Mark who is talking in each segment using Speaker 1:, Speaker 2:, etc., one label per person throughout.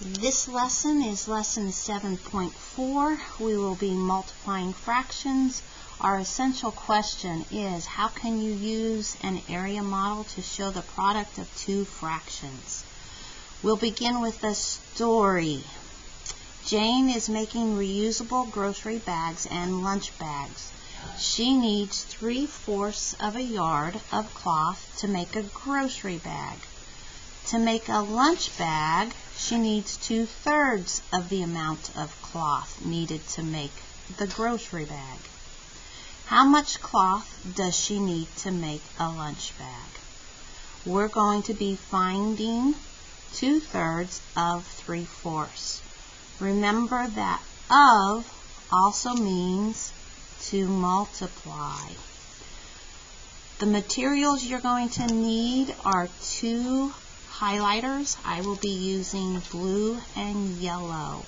Speaker 1: This lesson is lesson 7.4. We will be multiplying fractions. Our essential question is, how can you use an area model to show the product of two fractions? We'll begin with the story. Jane is making reusable grocery bags and lunch bags. She needs 3/4 of a yard of cloth to make a grocery bag. To make a lunch bag, she needs 2/3 of the amount of cloth needed to make the grocery bag. How much cloth does she need to make a lunch bag? We're going to be finding 2/3 of 3/4. Remember that of also means to multiply. The materials you're going to need are 2 highlighters. I will be using blue and yellow.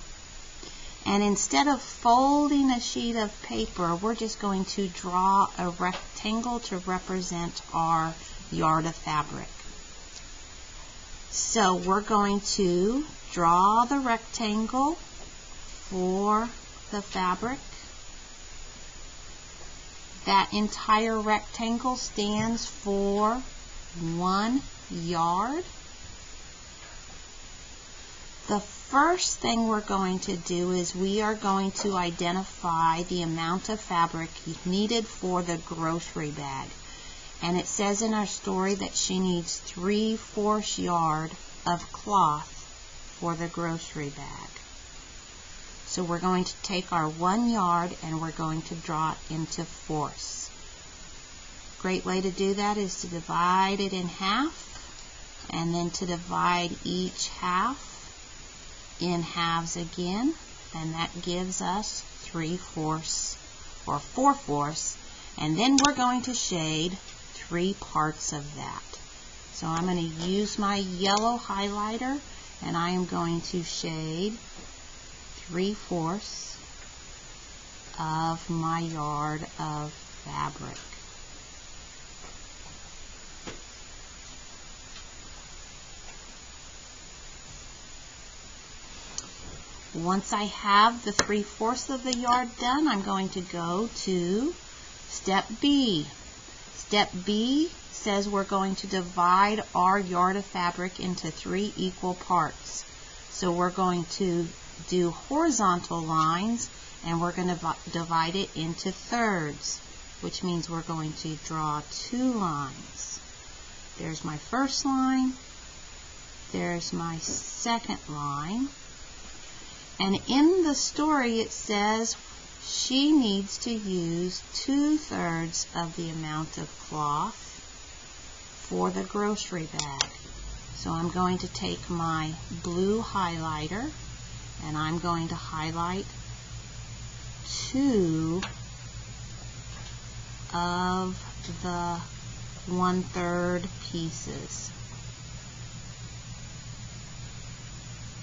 Speaker 1: And instead of folding a sheet of paper, we're just going to draw a rectangle to represent our yard of fabric. So we're going to draw the rectangle for the fabric. That entire rectangle stands for 1 yard. The first thing we're going to do is we are going to identify the amount of fabric needed for the grocery bag. And it says in our story that she needs 3/4 yard of cloth for the grocery bag. So we're going to take our 1 yard and we're going to draw it into fourths. Great way to do that is to divide it in half, and then to divide each half in halves again, and that gives us 3/4 or 4/4, and then we're going to shade 3 parts of that. So I'm going to use my yellow highlighter and I am going to shade 3/4 of my yard of fabric. Once I have the 3/4 of the yard done, I'm going to go to step B. Step B says we're going to divide our yard of fabric into 3 equal parts. So we're going to do horizontal lines, and we're going to divide it into thirds, which means we're going to draw 2 lines. There's my first line, there's my second line. And in the story it says she needs to use 2/3 of the amount of cloth for the grocery bag. So I'm going to take my blue highlighter and I'm going to highlight 2 of the 1/3 pieces.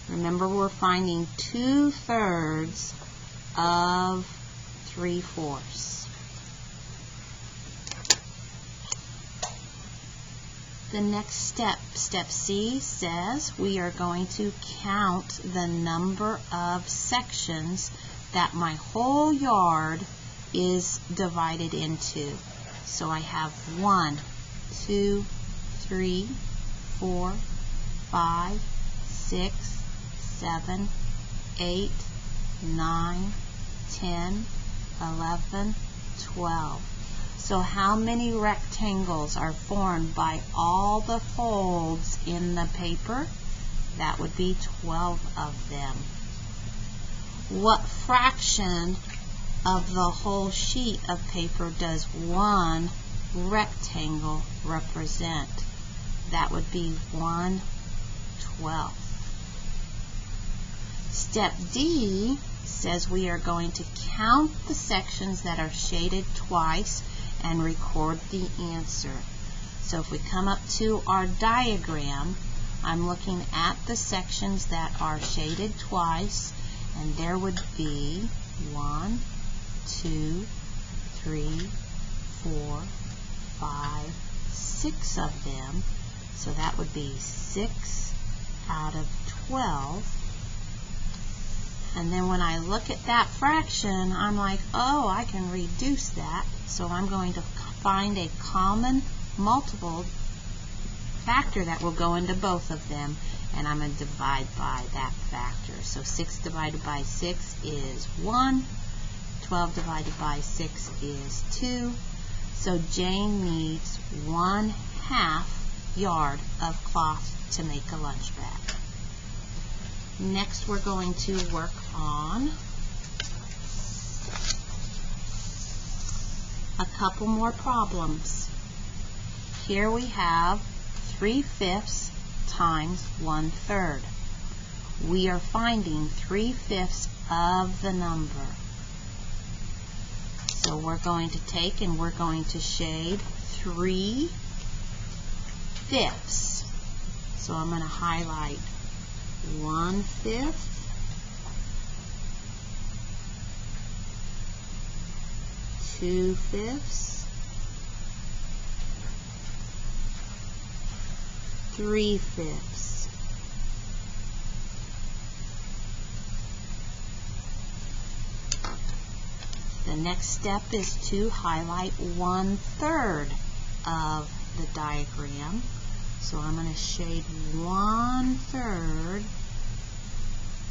Speaker 1: Remember, we're finding 2/3 of 3/4. The next step, step C, says we are going to count the number of sections that my whole yard is divided into. So I have 1, 2, 3, 4, 5, 6, 7, 8, 9, 10, 11, 12. So how many rectangles are formed by all the folds in the paper? That would be 12 of them. What fraction of the whole sheet of paper does 1 rectangle represent? That would be 1/12. Step D says we are going to count the sections that are shaded twice and record the answer. So if we come up to our diagram, I'm looking at the sections that are shaded twice, and there would be 1, 2, 3, 4, 5, 6 of them. So that would be 6 out of 12 And then when I look at that fraction, I'm like, oh, I can reduce that. So I'm going to find a common multiple factor that will go into both of them, and I'm going to divide by that factor. So 6 divided by 6 is 1. 12 divided by 6 is 2. So Jane needs 1/2 yard of cloth to make a lunch bag. Next, we're going to work on a couple more problems. Here we have 3/5 times 1/3. We are finding 3/5 of the number. So we're going to take and we're going to shade 3/5. So I'm going to highlight 1/5, 2/5, 3/5. The next step is to highlight 1/3 of the diagram. So I'm going to shade 1/3,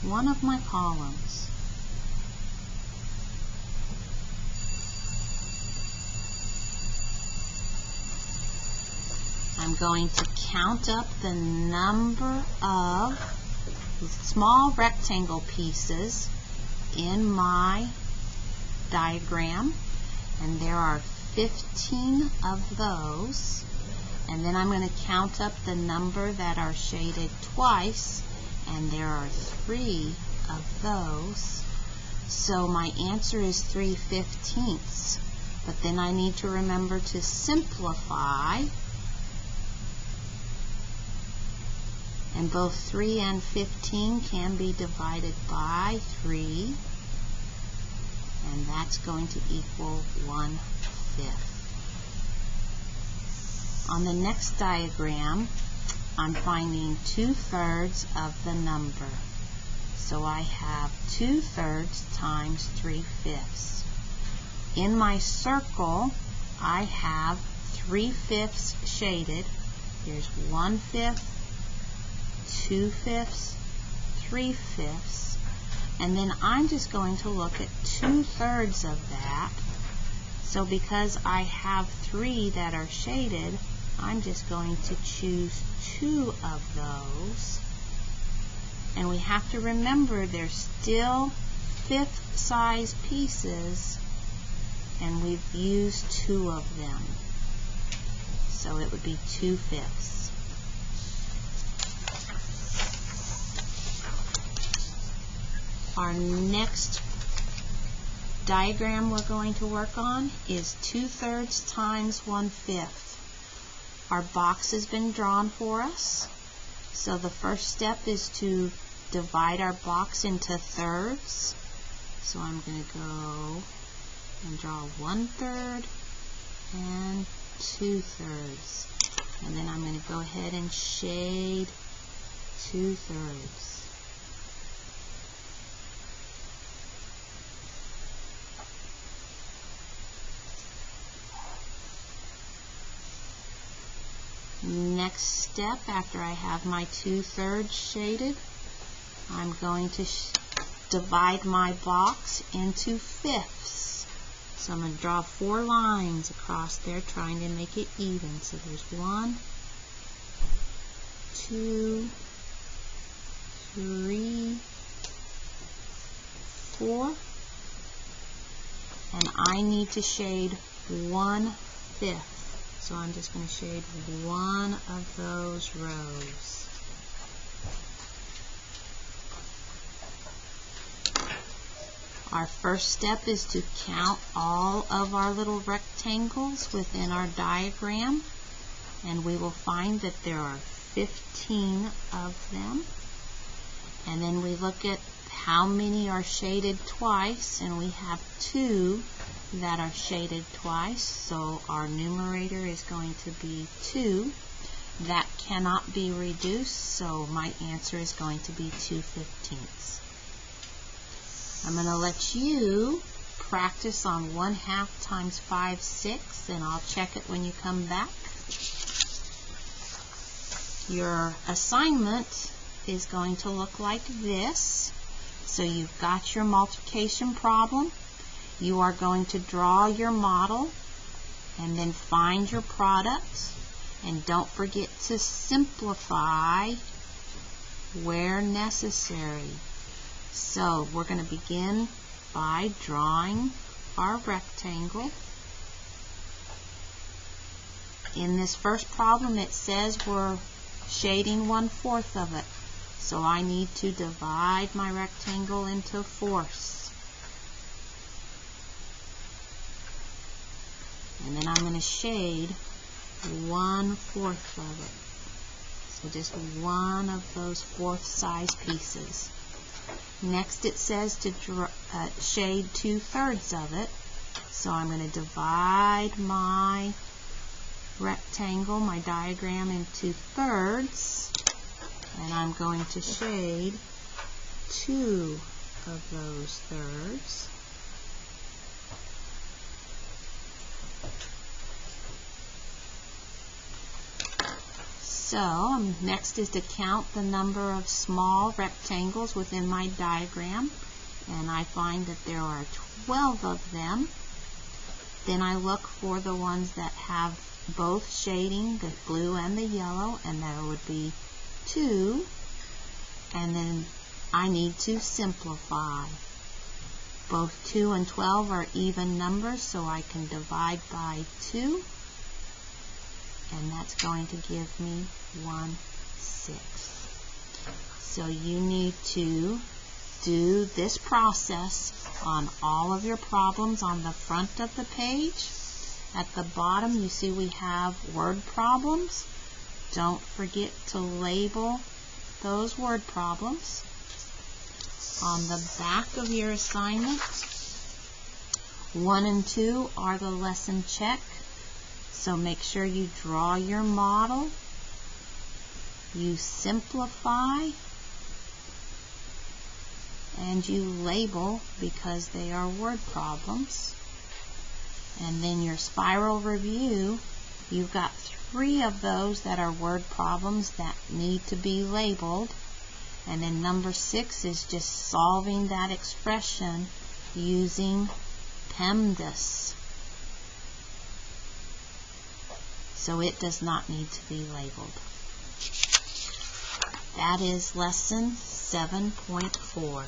Speaker 1: one of my columns. I'm going to count up the number of small rectangle pieces in my diagram, and there are 15 of those. And then I'm going to count up the number that are shaded twice, and there are 3 of those. So my answer is 3/15. But then I need to remember to simplify, and both 3 and 15 can be divided by 3, and that's going to equal 1/5. On the next diagram, I'm finding 2/3 of the number. So I have 2/3 times 3/5. In my circle, I have 3/5 shaded. Here's 1/5, 2/5, 3/5. And then I'm just going to look at 2/3 of that. So because I have 3 that are shaded, I'm just going to choose 2 of those. And we have to remember they're still 5th size pieces, and we've used 2 of them. So it would be 2/5. Our next diagram we're going to work on is 2/3 times 1/5. Our box has been drawn for us. So the first step is to divide our box into thirds. So I'm going to go and draw 1/3 and 2/3. And then I'm going to go ahead and shade 2/3. Next step, after I have my 2/3 shaded, I'm going to divide my box into 5ths. So I'm going to draw 4 lines across there, trying to make it even. So there's 1, 2, 3, 4, and I need to shade 1/5. So I'm just going to shade one of those rows. Our first step is to count all of our little rectangles within our diagram, and we will find that there are 15 of them. And then we look at how many are shaded twice, and we have 2 that are shaded twice, so our numerator is going to be 2. That cannot be reduced, so my answer is going to be 2/15. I'm going to let you practice on 1/2 times 5, 6, and I'll check it when you come back. Your assignment is going to look like this. So you've got your multiplication problem. You are going to draw your model and then find your product. And don't forget to simplify where necessary. So we're going to begin by drawing our rectangle. In this first problem it says we're shading 1/4 of it. So I need to divide my rectangle into fourths. And then I'm going to shade 1/4 of it. So just one of those fourth size pieces. Next it says to shade 2/3 of it. So I'm going to divide my rectangle, my diagram, into thirds. And I'm going to shade 2 of those thirds. So next is to count the number of small rectangles within my diagram, and I find that there are 12 of them. Then I look for the ones that have both shading, the blue and the yellow, and there would be 2. And then I need to simplify. Both 2 and 12 are even numbers, so I can divide by 2. And that's going to give me 1/6. So you need to do this process on all of your problems on the front of the page. At the bottom you see we have word problems. Don't forget to label those word problems. On the back of your assignment, 1 and 2 are the lesson check. So make sure you draw your model, you simplify, and you label because they are word problems. And then your spiral review, you've got 3 of those that are word problems that need to be labeled. And then number 6 is just solving that expression using PEMDAS. So it does not need to be labeled. That is lesson 7.4.